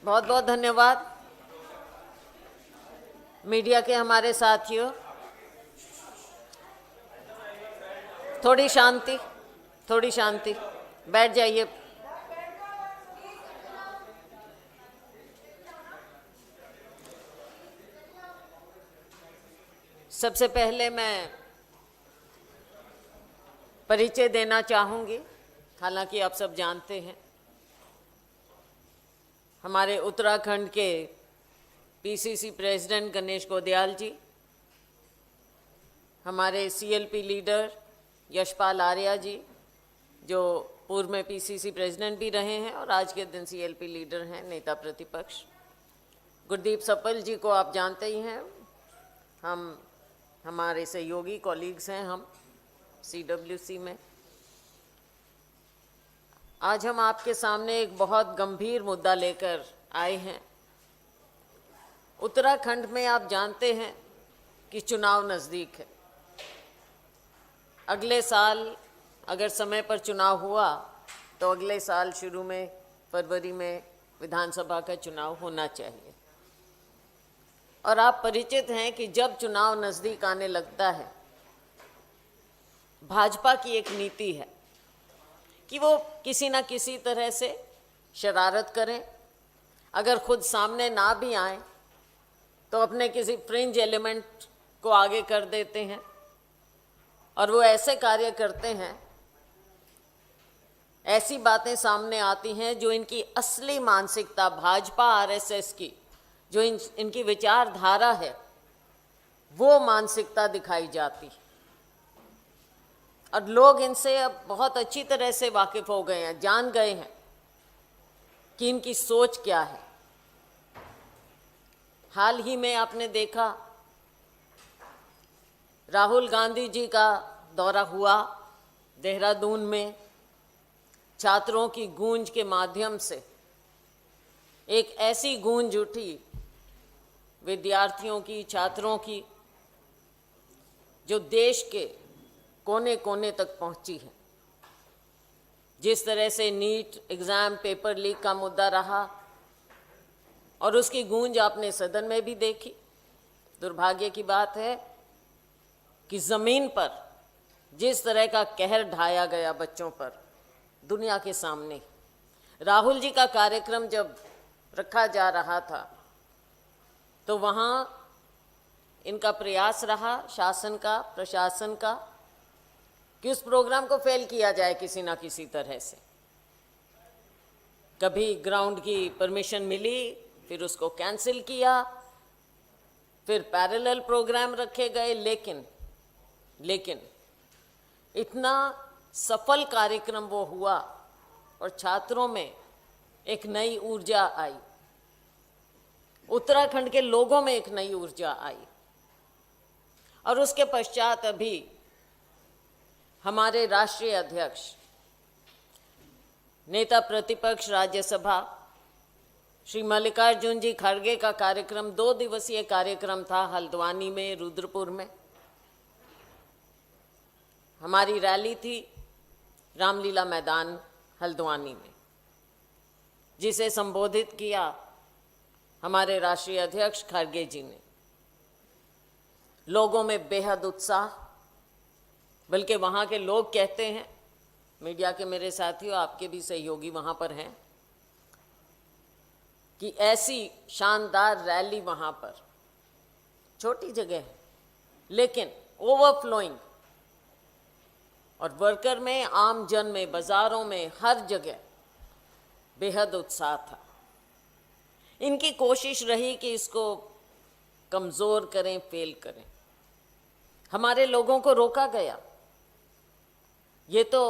बहुत बहुत धन्यवाद मीडिया के हमारे साथियों। थोड़ी शांति, थोड़ी शांति, बैठ जाइए। सबसे पहले मैं परिचय देना चाहूँगी, हालांकि आप सब जानते हैं हमारे उत्तराखंड के पीसीसी प्रेसिडेंट गणेश गोदयाल जी, हमारे सीएलपी लीडर यशपाल आर्या जी, जो पूर्व में पीसीसी प्रेसिडेंट भी रहे हैं और आज के दिन सीएलपी लीडर हैं, नेता प्रतिपक्ष। गुरदीप सप्पल जी को आप जानते ही हैं, हम हमारे सहयोगी कॉलीग्स हैं हम सीडब्ल्यूसी में। आज हम आपके सामने एक बहुत गंभीर मुद्दा लेकर आए हैं। उत्तराखंड में आप जानते हैं कि चुनाव नज़दीक है। अगले साल अगर समय पर चुनाव हुआ तो अगले साल शुरू में फरवरी में विधानसभा का चुनाव होना चाहिए। और आप परिचित हैं कि जब चुनाव नज़दीक आने लगता है, भाजपा की एक नीति है कि वो किसी न किसी तरह से शरारत करें। अगर खुद सामने ना भी आए तो अपने किसी फ्रिंज एलिमेंट को आगे कर देते हैं और वो ऐसे कार्य करते हैं, ऐसी बातें सामने आती हैं जो इनकी असली मानसिकता, भाजपा आरएसएस की जो इनकी विचारधारा है, वो मानसिकता दिखाई जाती। और लोग इनसे अब बहुत अच्छी तरह से वाकिफ हो गए हैं, जान गए हैं कि इनकी सोच क्या है। हाल ही में आपने देखा राहुल गांधी जी का दौरा हुआ देहरादून में, छात्रों की गूंज के माध्यम से एक ऐसी गूंज उठी विद्यार्थियों की, छात्रों की, जो देश के कोने कोने तक पहुंची है। जिस तरह से नीट एग्ज़ाम पेपर लीक का मुद्दा रहा और उसकी गूंज आपने सदन में भी देखी। दुर्भाग्य की बात है कि ज़मीन पर जिस तरह का कहर ढाया गया बच्चों पर दुनिया के सामने। राहुल जी का कार्यक्रम जब रखा जा रहा था तो वहाँ इनका प्रयास रहा, शासन का, प्रशासन का, कि उस प्रोग्राम को फेल किया जाए किसी ना किसी तरह से। कभी ग्राउंड की परमिशन मिली, फिर उसको कैंसिल किया, फिर पैरेलल प्रोग्राम रखे गए, लेकिन इतना सफल कार्यक्रम वो हुआ और छात्रों में एक नई ऊर्जा आई, उत्तराखंड के लोगों में एक नई ऊर्जा आई। और उसके पश्चात अभी हमारे राष्ट्रीय अध्यक्ष, नेता प्रतिपक्ष राज्यसभा श्री मल्लिकार्जुन जी खड़गे का कार्यक्रम, 2 दिवसीय कार्यक्रम था हल्द्वानी में, रुद्रपुर में। हमारी रैली थी रामलीला मैदान हल्द्वानी में, जिसे संबोधित किया हमारे राष्ट्रीय अध्यक्ष खड़गे जी ने। लोगों में बेहद उत्साह, बल्कि वहाँ के लोग कहते हैं, मीडिया के मेरे साथियों, आपके भी सहयोगी वहाँ पर हैं, कि ऐसी शानदार रैली वहाँ पर, छोटी जगह है लेकिन ओवरफ्लोइंग, और वर्कर में, आम जन में, बाज़ारों में, हर जगह बेहद उत्साह था। इनकी कोशिश रही कि इसको कमज़ोर करें, फेल करें। हमारे लोगों को रोका गया। ये तो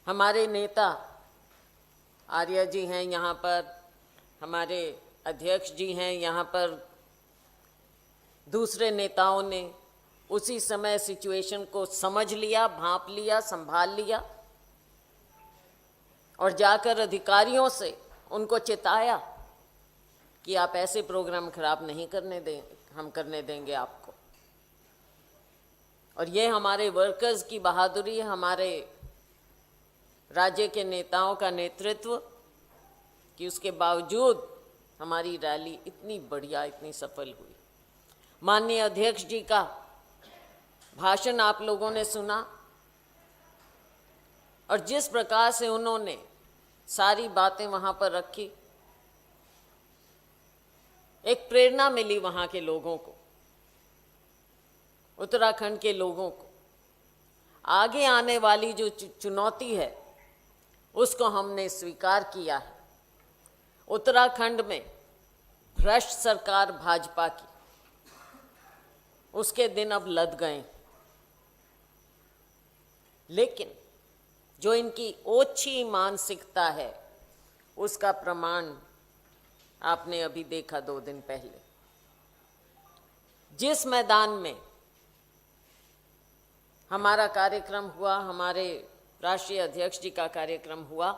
हमारे नेता आर्या जी हैं यहाँ पर, हमारे अध्यक्ष जी हैं यहाँ पर, दूसरे नेताओं ने उसी समय सिचुएशन को समझ लिया, भांप लिया, संभाल लिया और जाकर अधिकारियों से उनको चिताया कि आप ऐसे प्रोग्राम खराब नहीं करने दें, हम करने देंगे आपको। और ये हमारे वर्कर्स की बहादुरी, हमारे राज्य के नेताओं का नेतृत्व कि उसके बावजूद हमारी रैली इतनी बढ़िया, इतनी सफल हुई। माननीय अध्यक्ष जी का भाषण आप लोगों ने सुना और जिस प्रकार से उन्होंने सारी बातें वहाँ पर रखी, एक प्रेरणा मिली वहाँ के लोगों को, उत्तराखंड के लोगों को। आगे आने वाली जो चुनौती है उसको हमने स्वीकार किया है। उत्तराखंड में भ्रष्ट सरकार भाजपा की, उसके दिन अब लद गए, लेकिन जो इनकी ओछी मानसिकता है उसका प्रमाण आपने अभी देखा 2 दिन पहले। जिस मैदान में हमारा कार्यक्रम हुआ, हमारे राष्ट्रीय अध्यक्ष जी का कार्यक्रम हुआ,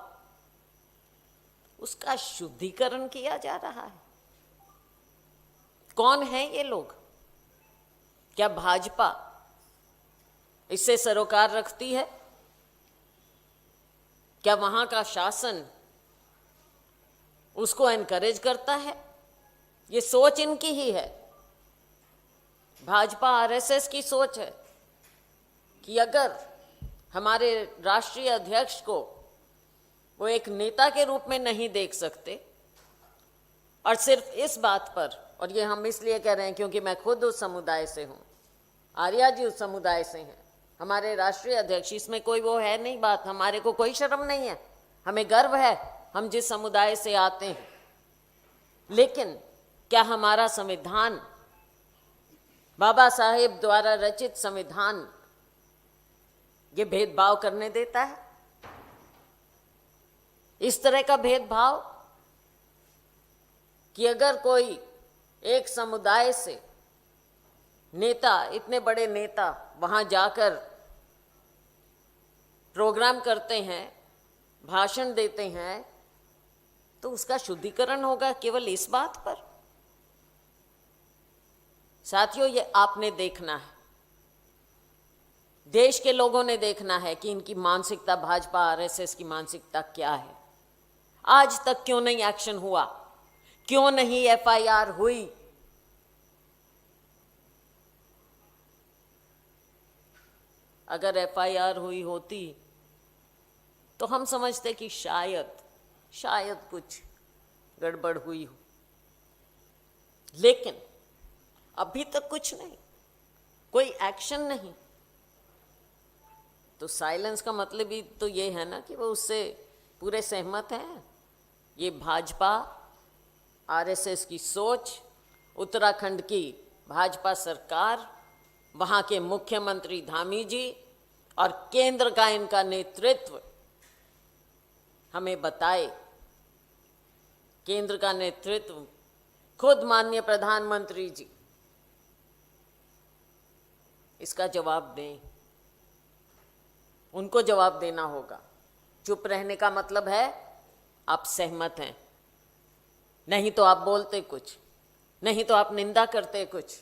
उसका शुद्धिकरण किया जा रहा है। कौन है ये लोग? क्या भाजपा इससे सरोकार रखती है? क्या वहां का शासन उसको एनकरेज करता है? ये सोच इनकी ही है। भाजपा आरएसएस की सोच है कि अगर हमारे राष्ट्रीय अध्यक्ष को वो एक नेता के रूप में नहीं देख सकते, और सिर्फ इस बात पर, और ये हम इसलिए कह रहे हैं क्योंकि मैं खुद उस समुदाय से हूँ, आर्या जी उस समुदाय से हैं, हमारे राष्ट्रीय अध्यक्ष, इसमें कोई वो है नहीं बात, हमारे को कोई शर्म नहीं है, हमें गर्व है हम जिस समुदाय से आते हैं। लेकिन क्या हमारा संविधान, बाबा साहेब द्वारा रचित संविधान, ये भेदभाव करने देता है? इस तरह का भेदभाव कि अगर कोई एक समुदाय से नेता, इतने बड़े नेता वहां जाकर प्रोग्राम करते हैं, भाषण देते हैं, तो उसका शुद्धिकरण होगा केवल इस बात पर? साथियों, ये आपने देखना है, देश के लोगों ने देखना है कि इनकी मानसिकता, भाजपा आरएसएस की मानसिकता क्या है। आज तक क्यों नहीं एक्शन हुआ? क्यों नहीं एफआईआर हुई? अगर एफआईआर हुई होती तो हम समझते कि शायद कुछ गड़बड़ हुई हो, लेकिन अभी तक कुछ नहीं, कोई एक्शन नहीं। तो साइलेंस का मतलब ही तो ये है ना कि वो उससे पूरे सहमत हैं। ये भाजपा आरएसएस की सोच, उत्तराखंड की भाजपा सरकार, वहाँ के मुख्यमंत्री धामी जी और केंद्र का इनका नेतृत्व हमें बताए। केंद्र का नेतृत्व, खुद माननीय प्रधानमंत्री जी इसका जवाब दें, उनको जवाब देना होगा। चुप रहने का मतलब है आप सहमत हैं, नहीं तो आप बोलते कुछ, नहीं तो आप निंदा करते कुछ,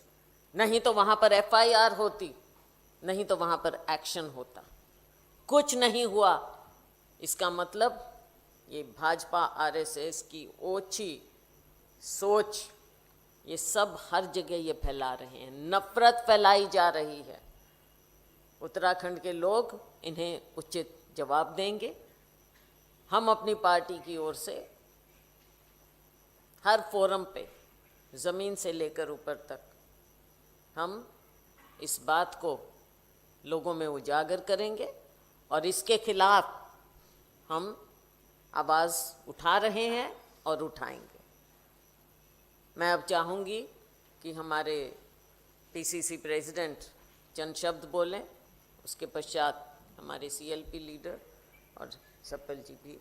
नहीं तो वहाँ पर एफआईआर होती, नहीं तो वहाँ पर एक्शन होता। कुछ नहीं हुआ, इसका मतलब ये भाजपा आरएसएस की ओछी सोच, ये सब हर जगह ये फैला रहे हैं, नफरत फैलाई जा रही है। उत्तराखंड के लोग इन्हें उचित जवाब देंगे। हम अपनी पार्टी की ओर से हर फोरम पे, ज़मीन से लेकर ऊपर तक, हम इस बात को लोगों में उजागर करेंगे और इसके खिलाफ हम आवाज़ उठा रहे हैं और उठाएंगे। मैं अब चाहूँगी कि हमारे पीसीसी प्रेसिडेंट चंद शब्द बोलें, उसके पश्चात हमारे सीएलपी लीडर और सप्पल जी भी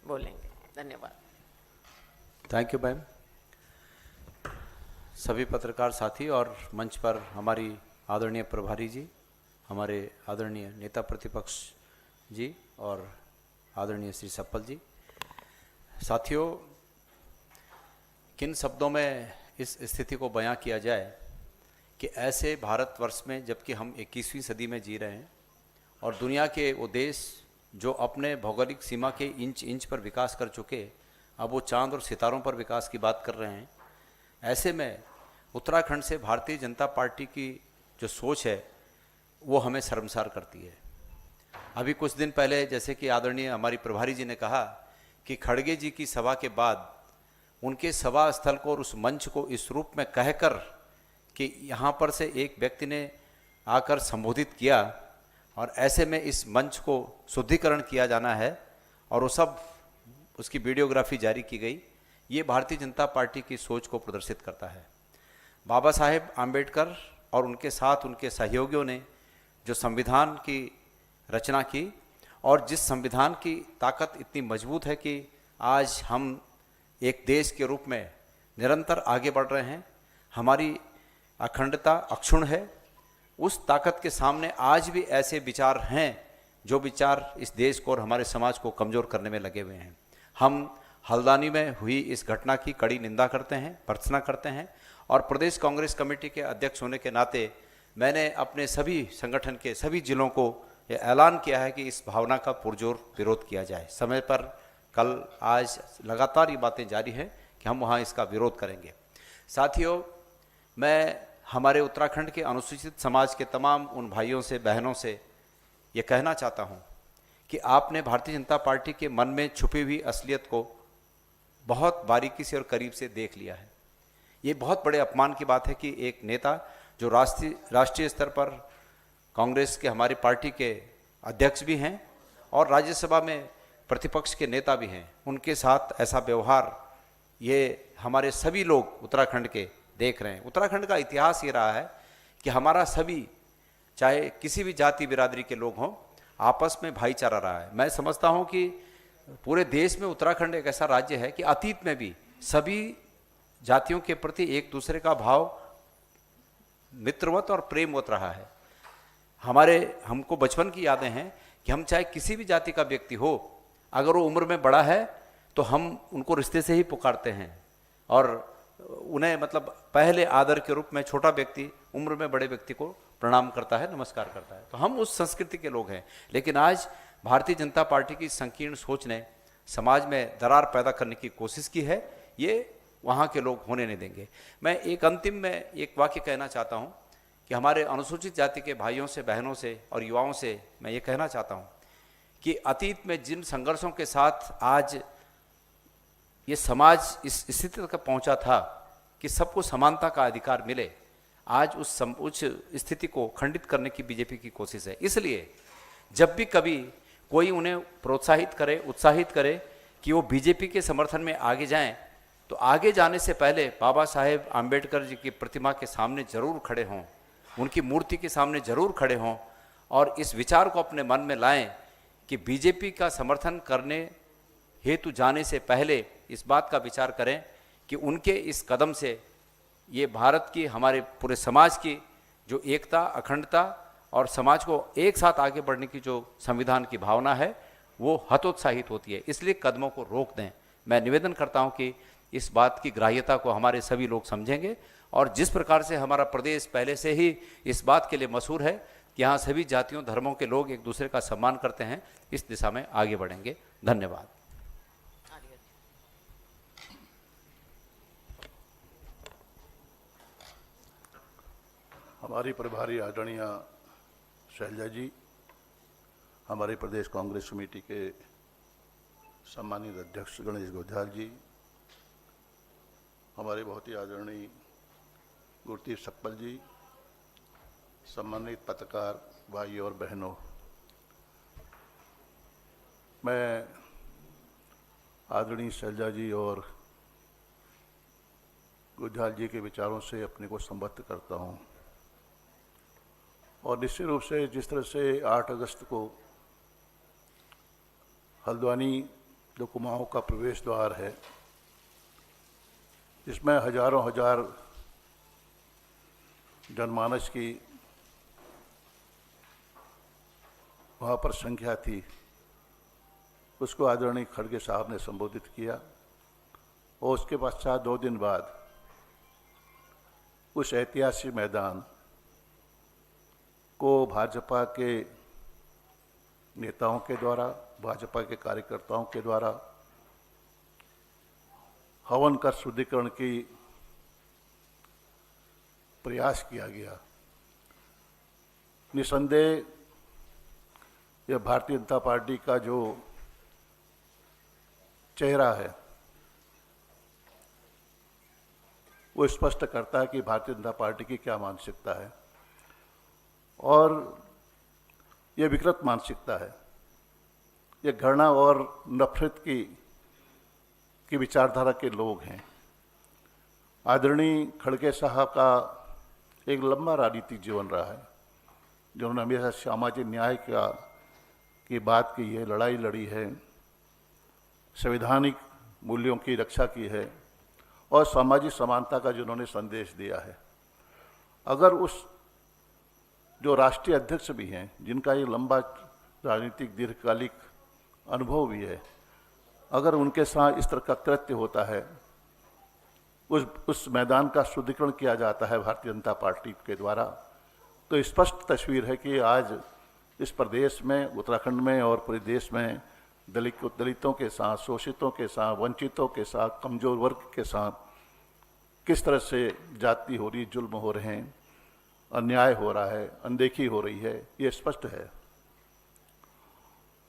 बोलेंगे। धन्यवाद। Thank you ma'am. सभी पत्रकार साथी और मंच पर हमारी आदरणीय प्रभारी जी, हमारे आदरणीय नेता प्रतिपक्ष जी और आदरणीय श्री सप्पल जी, साथियों, किन शब्दों में इस स्थिति को बयां किया जाए कि ऐसे भारतवर्ष में, जबकि हम 21वीं सदी में जी रहे हैं और दुनिया के वो देश जो अपने भौगोलिक सीमा के इंच इंच पर विकास कर चुके, अब वो चांद और सितारों पर विकास की बात कर रहे हैं। ऐसे में उत्तराखंड से भारतीय जनता पार्टी की जो सोच है वो हमें शर्मसार करती है। अभी कुछ दिन पहले जैसे कि आदरणीय हमारी प्रभारी जी ने कहा कि खड़गे जी की सभा के बाद उनके सभा स्थल को और उस मंच को इस रूप में कहकर कि यहाँ पर से एक व्यक्ति ने आकर संबोधित किया और ऐसे में इस मंच को शुद्धिकरण किया जाना है और वो सब उसकी वीडियोग्राफी जारी की गई, ये भारतीय जनता पार्टी की सोच को प्रदर्शित करता है। बाबा साहेब आम्बेडकर और उनके साथ उनके सहयोगियों ने जो संविधान की रचना की और जिस संविधान की ताकत इतनी मजबूत है कि आज हम एक देश के रूप में निरंतर आगे बढ़ रहे हैं, हमारी अखंडता अक्षुण्ण है, उस ताकत के सामने आज भी ऐसे विचार हैं जो विचार इस देश को और हमारे समाज को कमज़ोर करने में लगे हुए हैं। हम हल्द्वानी में हुई इस घटना की कड़ी निंदा करते हैं, भर्त्सना करते हैं और प्रदेश कांग्रेस कमेटी के अध्यक्ष होने के नाते मैंने अपने सभी संगठन के सभी जिलों को यह ऐलान किया है कि इस भावना का पुरजोर विरोध किया जाए। समय पर कल आज लगातार ये बातें जारी हैं कि हम वहाँ इसका विरोध करेंगे। साथियों, मैं हमारे उत्तराखंड के अनुसूचित समाज के तमाम उन भाइयों से बहनों से ये कहना चाहता हूँ कि आपने भारतीय जनता पार्टी के मन में छुपी हुई असलियत को बहुत बारीकी से और करीब से देख लिया है। ये बहुत बड़े अपमान की बात है कि एक नेता जो राष्ट्रीय स्तर पर कांग्रेस के हमारी पार्टी के अध्यक्ष भी हैं और राज्यसभा में प्रतिपक्ष के नेता भी हैं, उनके साथ ऐसा व्यवहार ये हमारे सभी लोग उत्तराखंड के देख रहे हैं। उत्तराखंड का इतिहास ये रहा है कि हमारा सभी, चाहे किसी भी जाति बिरादरी के लोग हों, आपस में भाईचारा रहा है। मैं समझता हूं कि पूरे देश में उत्तराखंड एक ऐसा राज्य है कि अतीत में भी सभी जातियों के प्रति एक दूसरे का भाव मित्रवत और प्रेमवत रहा है। हमको बचपन की यादें हैं कि हम चाहे किसी भी जाति का व्यक्ति हो, अगर वो उम्र में बड़ा है तो हम उनको रिश्ते से ही पुकारते हैं और उन्हें मतलब पहले आदर के रूप में छोटा व्यक्ति उम्र में बड़े व्यक्ति को प्रणाम करता है, नमस्कार करता है। तो हम उस संस्कृति के लोग हैं। लेकिन आज भारतीय जनता पार्टी की संकीर्ण सोच ने समाज में दरार पैदा करने की कोशिश की है, ये वहाँ के लोग होने नहीं देंगे। मैं एक अंतिम में एक वाक्य कहना चाहता हूँ कि हमारे अनुसूचित जाति के भाइयों से, बहनों से और युवाओं से मैं ये कहना चाहता हूँ कि अतीत में जिन संघर्षों के साथ आज ये समाज इस स्थिति तक पहुंचा था कि सबको समानता का अधिकार मिले, आज उस स्थिति को खंडित करने की बीजेपी की कोशिश है। इसलिए जब भी कभी कोई उन्हें प्रोत्साहित करे, उत्साहित करे कि वो बीजेपी के समर्थन में आगे जाएं, तो आगे जाने से पहले बाबा साहेब आम्बेडकर जी की प्रतिमा के सामने जरूर खड़े हों, उनकी मूर्ति के सामने जरूर खड़े हों और इस विचार को अपने मन में लाएं कि बीजेपी का समर्थन करने हेतु जाने से पहले इस बात का विचार करें कि उनके इस कदम से ये भारत की, हमारे पूरे समाज की जो एकता, अखंडता और समाज को एक साथ आगे बढ़ने की जो संविधान की भावना है वो हतोत्साहित होती है। इसलिए कदमों को रोक दें। मैं निवेदन करता हूं कि इस बात की ग्राह्यता को हमारे सभी लोग समझेंगे और जिस प्रकार से हमारा प्रदेश पहले से ही इस बात के लिए मशहूर है कि यहाँ सभी जातियों धर्मों के लोग एक दूसरे का सम्मान करते हैं, इस दिशा में आगे बढ़ेंगे। धन्यवाद। हमारी प्रभारी आदरणीय शैलजा जी, हमारे प्रदेश कांग्रेस कमेटी के सम्मानित अध्यक्ष गणेश गोध्याल जी, हमारे बहुत ही आदरणीय गुरतीर सक्पल जी, सम्मानित पत्रकार भाई और बहनों, मैं आदरणीय शैलजा जी और गोध्याल जी के विचारों से अपने को संबद्ध करता हूं और निश्चित रूप से जिस तरह से 8 अगस्त को हल्द्वानी जो कुमाऊं का प्रवेश द्वार है, जिसमें हजारों हजार जनमानस की वहाँ पर संख्या थी, उसको आदरणीय खड़गे साहब ने संबोधित किया और उसके पश्चात 2 दिन बाद उस ऐतिहासिक मैदान को भाजपा के नेताओं के द्वारा, भाजपा के कार्यकर्ताओं के द्वारा हवन कर शुद्धिकरण की प्रयास किया गया। निसंदेह यह भारतीय जनता पार्टी का जो चेहरा है वो स्पष्ट करता है कि भारतीय जनता पार्टी की क्या मानसिकता है, और यह विकृत मानसिकता है। यह घृणा और नफरत की विचारधारा के लोग हैं। आदरणीय खड़गे साहब का एक लंबा राजनीतिक जीवन रहा है, जिन्होंने हमेशा सामाजिक न्याय की बात की है, लड़ाई लड़ी है, संवैधानिक मूल्यों की रक्षा की है और सामाजिक समानता का जिन्होंने संदेश दिया है। अगर उस जो राष्ट्रीय अध्यक्ष भी हैं, जिनका ये लंबा राजनीतिक दीर्घकालिक अनुभव भी है, अगर उनके साथ इस तरह का कृत्य होता है, उस मैदान का शुद्धिकरण किया जाता है भारतीय जनता पार्टी के द्वारा, तो स्पष्ट तस्वीर है कि आज इस प्रदेश में, उत्तराखंड में और पूरे देश में दलितों के साथ, शोषितों के साथ, वंचितों के साथ, कमजोर वर्ग के साथ किस तरह से जाति हो रही, जुल्म हो रहे हैं, अन्याय हो रहा है, अनदेखी हो रही है, ये स्पष्ट है।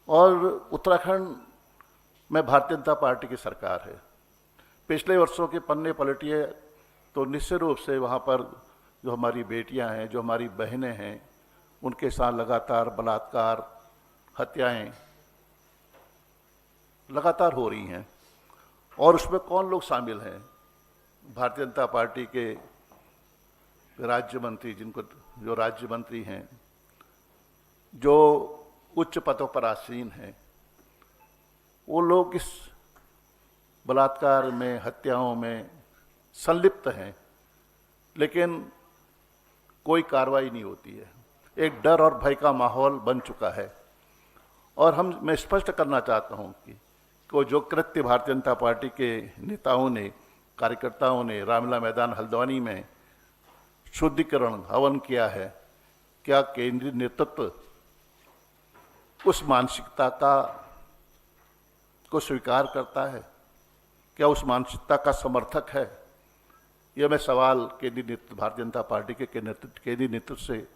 और उत्तराखंड में भारतीय जनता पार्टी की सरकार है। पिछले वर्षों के पन्ने पलटिए तो निश्चित रूप से वहाँ पर जो हमारी बेटियां हैं, जो हमारी बहनें हैं, उनके साथ लगातार बलात्कार, हत्याएं लगातार हो रही हैं। और उसमें कौन लोग शामिल हैं? भारतीय जनता पार्टी के राज्य मंत्री, जो राज्य मंत्री हैं, जो उच्च पदों पर आसीन हैं, वो लोग इस बलात्कार में, हत्याओं में संलिप्त हैं, लेकिन कोई कार्रवाई नहीं होती है। एक डर और भय का माहौल बन चुका है। और मैं स्पष्ट करना चाहता हूं कि जो कृत्य भारतीय जनता पार्टी के नेताओं ने, कार्यकर्ताओं ने रामलीला मैदान हल्द्वानी में शुद्धिकरण हवन किया है, क्या केंद्रीय नेतृत्व उस मानसिकता को स्वीकार करता है? क्या उस मानसिकता का समर्थक है? यह मैं सवाल केंद्रीय नेतृत्व, भारतीय जनता पार्टी के केंद्रीय नेतृत्व से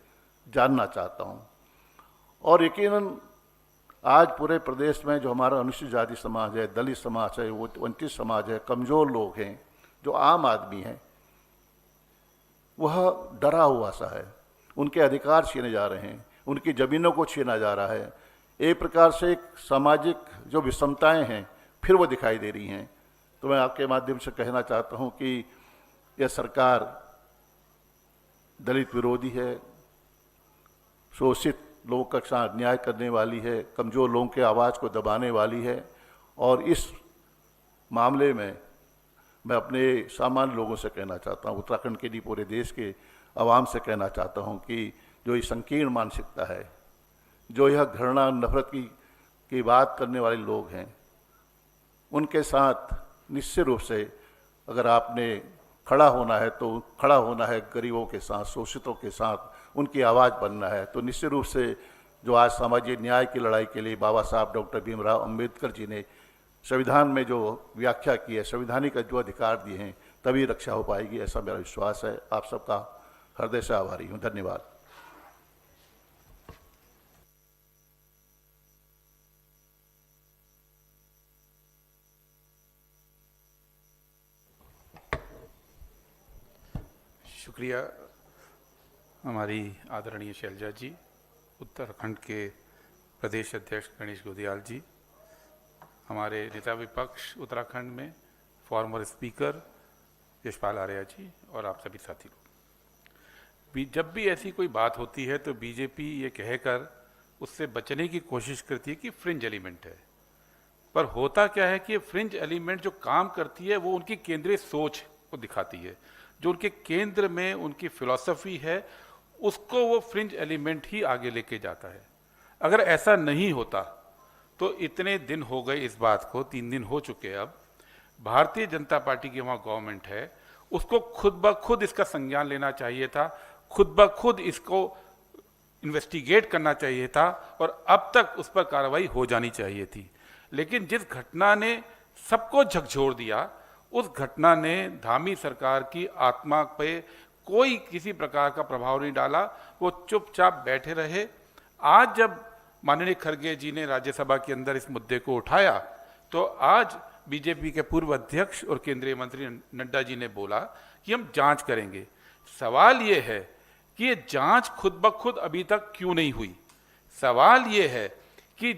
जानना चाहता हूं। और यकीनन आज पूरे प्रदेश में जो हमारा अनुसूचित जाति समाज है, दलित समाज है, वंचित समाज है, कमजोर लोग हैं, जो आम आदमी हैं, वह डरा हुआ सा है। उनके अधिकार छीने जा रहे हैं, उनकी ज़मीनों को छीना जा रहा है। एक प्रकार से एक सामाजिक जो विषमताएं हैं फिर वो दिखाई दे रही हैं। तो मैं आपके माध्यम से कहना चाहता हूं कि यह सरकार दलित विरोधी है, शोषित लोगों का साथ न्याय करने वाली है, कमज़ोर लोगों के आवाज़ को दबाने वाली है। और इस मामले में मैं अपने सामान्य लोगों से कहना चाहता हूँ, उत्तराखंड के लिए पूरे देश के आवाम से कहना चाहता हूँ कि जो ये संकीर्ण मानसिकता है, जो यह घृणा नफरत की बात करने वाले लोग हैं, उनके साथ निश्चित रूप से अगर आपने खड़ा होना है तो खड़ा होना है। गरीबों के साथ, शोषितों के साथ उनकी आवाज़ बनना है। तो निश्चित रूप से जो आज सामाजिक न्याय की लड़ाई के लिए बाबा साहब डॉक्टर भीमराव अंबेडकर जी ने संविधान में जो व्याख्या की है, संवैधानिक जो अधिकार दिए हैं, तभी रक्षा हो पाएगी, ऐसा मेरा विश्वास है। आप सबका हृदय से आभारी हूँ। धन्यवाद। शुक्रिया हमारी आदरणीय शैलजा जी, उत्तराखंड के प्रदेश अध्यक्ष गणेश गोदियाल जी, हमारे नेता विपक्ष उत्तराखंड में फॉर्मर स्पीकर यशपाल आर्या जी, और आप सभी साथी लोग। जब भी ऐसी कोई बात होती है तो बीजेपी ये कहकर उससे बचने की कोशिश करती है कि फ्रिंज एलिमेंट है, पर होता क्या है कि ये फ्रिंज एलिमेंट जो काम करती है वो उनकी केंद्रीय सोच को दिखाती है। जो उनके केंद्र में उनकी फिलॉसफी है उसको वो फ्रिंज एलिमेंट ही आगे लेके जाता है। अगर ऐसा नहीं होता तो इतने दिन हो गए इस बात को, 3 दिन हो चुके, अब भारतीय जनता पार्टी की वहाँ गवर्नमेंट है, उसको खुद ब खुद इसका संज्ञान लेना चाहिए था, खुद ब खुद इसको इन्वेस्टिगेट करना चाहिए था और अब तक उस पर कार्रवाई हो जानी चाहिए थी। लेकिन जिस घटना ने सबको झकझोर दिया उस घटना ने धामी सरकार की आत्मा पे कोई किसी प्रकार का प्रभाव नहीं डाला, वो चुपचाप बैठे रहे। आज जब माननीय खड़गे जी ने राज्यसभा के अंदर इस मुद्दे को उठाया तो आज बीजेपी के पूर्व अध्यक्ष और केंद्रीय मंत्री नड्डा जी ने बोला कि हम जांच करेंगे। सवाल ये है कि ये जांच खुद ब खुद अभी तक क्यों नहीं हुई। सवाल ये है कि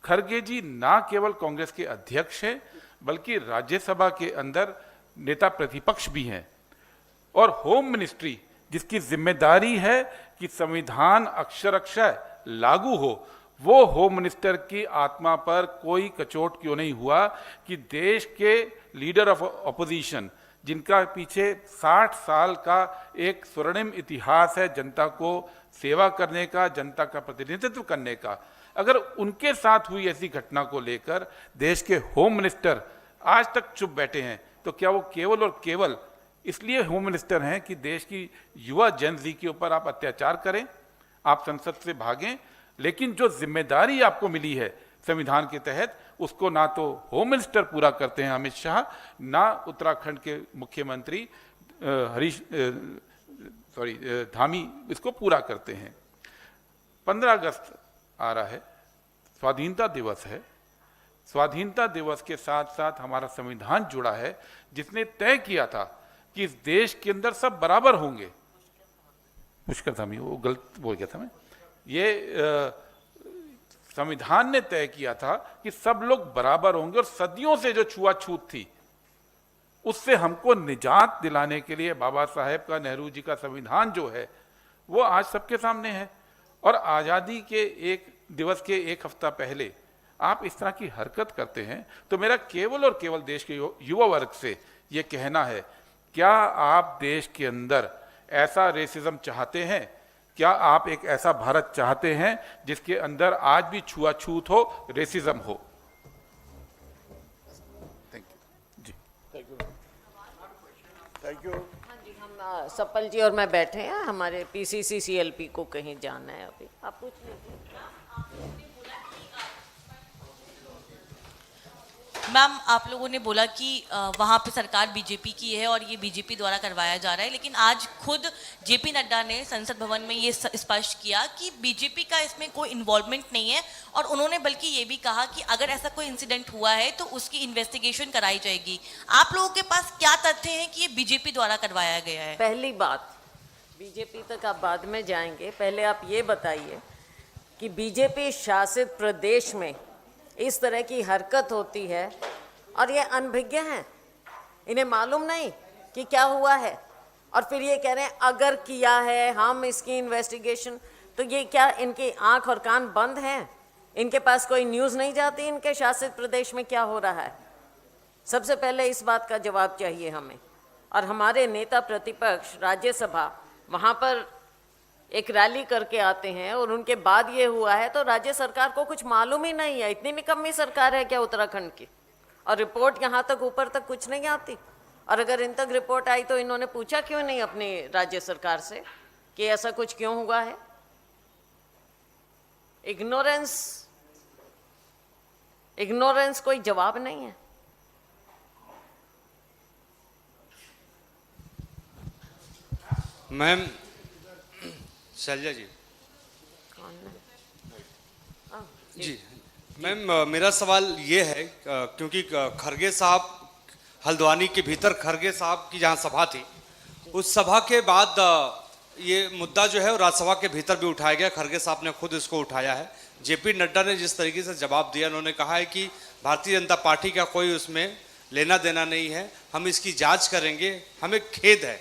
खड़गे जी ना केवल कांग्रेस के अध्यक्ष हैं बल्कि राज्यसभा के अंदर नेता प्रतिपक्ष भी हैं, और होम मिनिस्ट्री जिसकी जिम्मेदारी है कि संविधान अक्षर अक्षर लागू हो, वो होम मिनिस्टर की आत्मा पर कोई कचोट क्यों नहीं हुआ कि देश के लीडर ऑफ अपोजिशन, जिनका पीछे 60 साल का एक स्वर्णिम इतिहास है जनता को सेवा करने का, जनता का प्रतिनिधित्व करने का, अगर उनके साथ हुई ऐसी घटना को लेकर देश के होम मिनिस्टर आज तक चुप बैठे हैं, तो क्या वो केवल और केवल इसलिए होम मिनिस्टर हैं कि देश की युवा जेन ज़ी के ऊपर आप अत्याचार करें, आप संसद से भागें? लेकिन जो जिम्मेदारी आपको मिली है संविधान के तहत, उसको ना तो होम मिनिस्टर पूरा करते हैं अमित शाह, ना उत्तराखंड के मुख्यमंत्री धामी इसको पूरा करते हैं। 15 अगस्त आ रहा है, स्वाधीनता दिवस है। स्वाधीनता दिवस के साथ साथ हमारा संविधान जुड़ा है जिसने तय किया था कि इस देश के अंदर सब बराबर होंगे। पुष्कर धामी, वो गलत बोल गया था मैं। ये संविधान ने तय किया था कि सब लोग बराबर होंगे, और सदियों से जो छुआछूत थी उससे हमको निजात दिलाने के लिए बाबा साहेब का, नेहरू जी का संविधान जो है वो आज सबके सामने है। और आज़ादी के एक दिवस के एक हफ्ता पहले आप इस तरह की हरकत करते हैं, तो मेरा केवल और केवल देश के युवा वर्ग से ये कहना है, क्या आप देश के अंदर ऐसा रेसिज्म चाहते हैं? क्या आप एक ऐसा भारत चाहते हैं जिसके अंदर आज भी छुआछूत हो, रेसिज्म हो? Thank you ji. Thank you. हाँ जी, हम सप्पल जी और मैं बैठे हैं, हमारे पीसीसी सीएलपी को कहीं जाना है अभी। आप पूछ लीजिए। मैम, आप लोगों ने बोला कि वहाँ पे सरकार बीजेपी की है और ये बीजेपी द्वारा करवाया जा रहा है, लेकिन आज खुद जेपी नड्डा ने संसद भवन में ये स्पष्ट किया कि बीजेपी का इसमें कोई इन्वॉल्वमेंट नहीं है, और उन्होंने बल्कि ये भी कहा कि अगर ऐसा कोई इंसिडेंट हुआ है तो उसकी इन्वेस्टिगेशन कराई जाएगी। आप लोगों के पास क्या तथ्य हैं कि ये बीजेपी द्वारा करवाया गया है? पहली बात, बीजेपी तक आप बाद में जाएंगे, पहले आप ये बताइए कि बीजेपी शासित प्रदेश में इस तरह की हरकत होती है और ये अनभिज्ञ हैं, इन्हें मालूम नहीं कि क्या हुआ है, और फिर ये कह रहे हैं अगर किया है हम इसकी इन्वेस्टिगेशन। तो ये क्या इनकी आंख और कान बंद हैं? इनके पास कोई न्यूज़ नहीं जाती इनके शासित प्रदेश में क्या हो रहा है? सबसे पहले इस बात का जवाब चाहिए हमें। और हमारे नेता प्रतिपक्ष राज्यसभा वहाँ पर एक रैली करके आते हैं और उनके बाद ये हुआ है, तो राज्य सरकार को कुछ मालूम ही नहीं है। इतनी निकम्मी सरकार है क्या उत्तराखंड की? और रिपोर्ट यहाँ तक ऊपर तक कुछ नहीं आती। और अगर इन तक रिपोर्ट आई तो इन्होंने पूछा क्यों नहीं अपनी राज्य सरकार से कि ऐसा कुछ क्यों हुआ है? इग्नोरेंस कोई जवाब नहीं है। मैम, शैलजा जी। कौन है? जी मैम, मेरा सवाल ये है, क्योंकि खड़गे साहब हल्द्वानी के भीतर खड़गे साहब की जहाँ सभा थी, उस सभा के बाद ये मुद्दा जो है वो राज्यसभा के भीतर भी उठाया गया। खड़गे साहब ने खुद इसको उठाया है। जेपी नड्डा ने जिस तरीके से जवाब दिया, उन्होंने कहा है कि भारतीय जनता पार्टी का कोई उसमें लेना देना नहीं है, हम इसकी जांच करेंगे, हमें खेद है।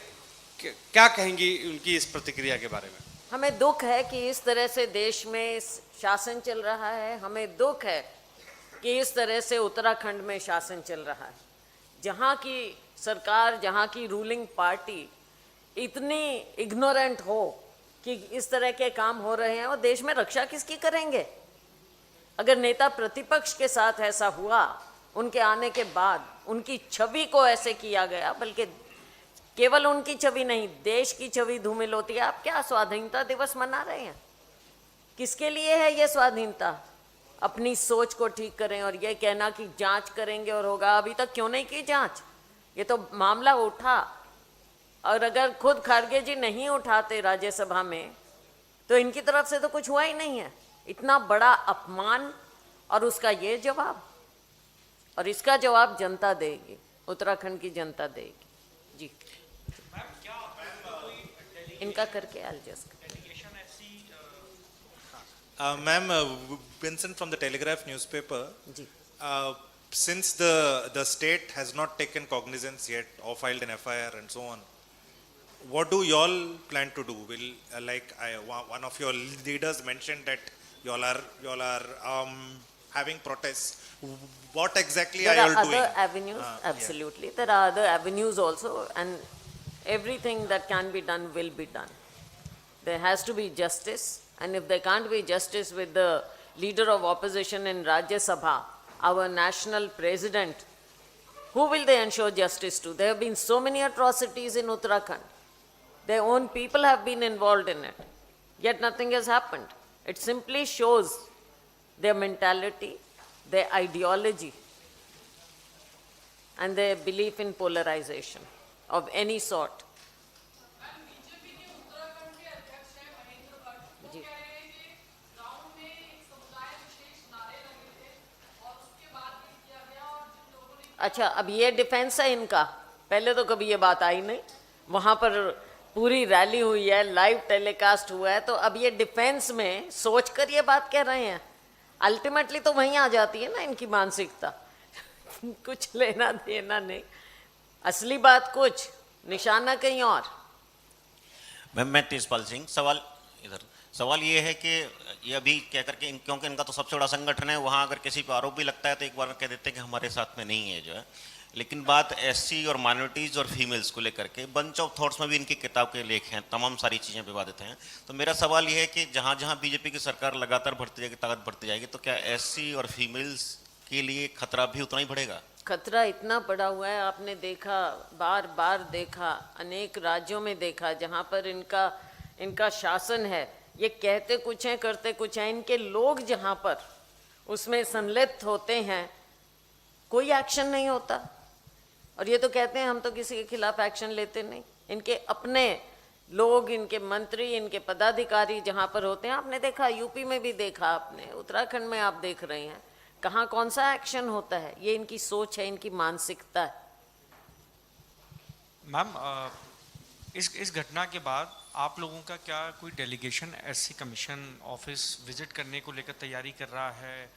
क्या कहेंगी उनकी इस प्रतिक्रिया के बारे में? हमें दुख है कि इस तरह से देश में शासन चल रहा है। हमें दुख है कि इस तरह से उत्तराखंड में शासन चल रहा है, जहाँ की सरकार, जहाँ की रूलिंग पार्टी इतनी इग्नोरेंट हो कि इस तरह के काम हो रहे हैं। और देश में रक्षा किसकी करेंगे? अगर नेता प्रतिपक्ष के साथ ऐसा हुआ, उनके आने के बाद उनकी छवि को ऐसे किया गया, बल्कि केवल उनकी छवि नहीं, देश की छवि धूमिल होती है। आप क्या स्वाधीनता दिवस मना रहे हैं? किसके लिए है ये स्वाधीनता? अपनी सोच को ठीक करें और ये कहना कि जांच करेंगे और होगा। अभी तक क्यों नहीं की जांच? ये तो मामला उठा, और अगर खुद खड़गे जी नहीं उठाते राज्यसभा में तो इनकी तरफ से तो कुछ हुआ ही नहीं है। इतना बड़ा अपमान और उसका ये जवाब, और इसका जवाब जनता देगी, उत्तराखंड की जनता देगी। जी इनका करके I'll just Ma'am, Vincent from the Telegraph newspaper. Ji Since the state has not taken cognizance yet or filed an FIR and so on, what do y'all plan to do? Will one of your leaders mentioned that y'all are having protests. What exactly there are are y'all doing? other avenues, absolutely. There are other avenues also, and everything that can be done will be done. There has to be justice, and if there can't be justice with the leader of opposition in Rajya Sabha, our national president, who will they ensure justice to? There have been so many atrocities in Uttarakhand. Their own people have been involved in it, yet nothing has happened. It simply shows their mentality, their ideology, and their belief in polarization of any sort. जी। अच्छा, अब ये defence है इनका, पहले तो कभी ये बात आई नहीं, वहाँ पर पूरी रैली हुई है, लाइव टेलीकास्ट हुआ है, तो अब ये डिफेंस में सोचकर ये बात कह रहे हैं। अल्टीमेटली तो वहीं आ जाती है ना इनकी मानसिकता कुछ लेना देना नहीं, असली बात कुछ, निशाना कहीं और। मैं तेजपाल सिंह, सवाल ये है कि ये अभी कह करके क्योंकि इनका तो सबसे बड़ा संगठन है, वहाँ अगर किसी पर आरोप भी लगता है तो एक बार कह देते हैं कि हमारे साथ में नहीं है जो है, लेकिन बात एससी और माइनॉरिटीज़ और फीमेल्स को लेकर के बंच ऑफ थॉट्स में भी इनकी किताब के लेख हैं, तमाम सारी चीज़ें विवादित हैं। तो मेरा सवाल ये है कि जहाँ जहाँ बीजेपी की सरकार लगातार बढ़ती जाएगी, ताकत बढ़ती जाएगी, तो क्या एससी और फीमेल्स के लिए खतरा भी उतना ही बढ़ेगा? खतरा इतना पड़ा हुआ है, आपने देखा, बार बार देखा, अनेक राज्यों में देखा जहाँ पर इनका शासन है, ये कहते कुछ हैं करते कुछ हैं, इनके लोग जहाँ पर उसमें संलिप्त होते हैं कोई एक्शन नहीं होता, और ये तो कहते हैं हम तो किसी के खिलाफ एक्शन लेते नहीं। इनके अपने लोग, इनके मंत्री, इनके पदाधिकारी जहाँ पर होते हैं, आपने देखा यूपी में भी देखा, आपने उत्तराखंड में आप देख रहे हैं, कहाँ कौन सा एक्शन होता है। ये इनकी सोच है, इनकी मानसिकता है। मैम, इस घटना के बाद आप लोगों का क्या कोई delegation SC commission office visit करने को लेकर तैयारी कर रहा है,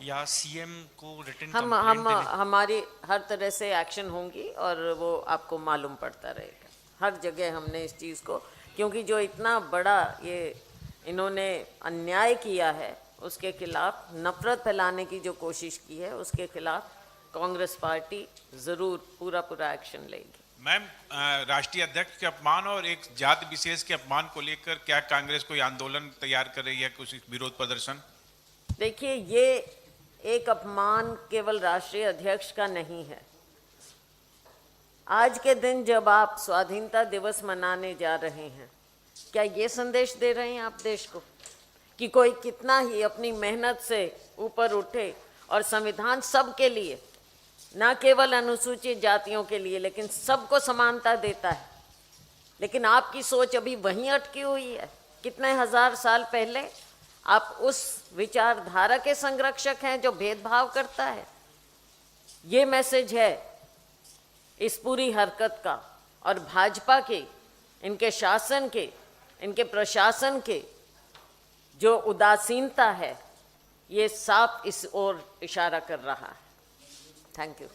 या सीएम को रिटन हमारी हर तरह से एक्शन होंगी और वो आपको मालूम पड़ता रहेगा। हर जगह हमने इस चीज़ को, क्योंकि जो इतना बड़ा ये इन्होंने अन्याय किया है उसके खिलाफ, नफरत फैलाने की जो कोशिश की है उसके खिलाफ कांग्रेस पार्टी ज़रूर पूरा एक्शन लेगी। मैम, राष्ट्रीय अध्यक्ष के अपमान और एक जाति विशेष के अपमान को लेकर क्या कांग्रेस कोई आंदोलन तैयार कर रही है, कुछ विरोध प्रदर्शन? देखिए, ये एक अपमान केवल राष्ट्रीय अध्यक्ष का नहीं है। आज के दिन जब आप स्वाधीनता दिवस मनाने जा रहे हैं, क्या ये संदेश दे रहे हैं आप देश को कि कोई कितना ही अपनी मेहनत से ऊपर उठे और संविधान सबके लिए, ना केवल अनुसूचित जातियों के लिए, लेकिन सबको समानता देता है। लेकिन आपकी सोच अभी वहीं अटकी हुई है। कितने हजार साल पहले आप उस विचारधारा के संरक्षक हैं जो भेदभाव करता है। ये मैसेज है इस पूरी हरकत का, और भाजपा के, इनके शासन के, इनके प्रशासन के जो उदासीनता है, ये साफ इस ओर इशारा कर रहा है। Thank you.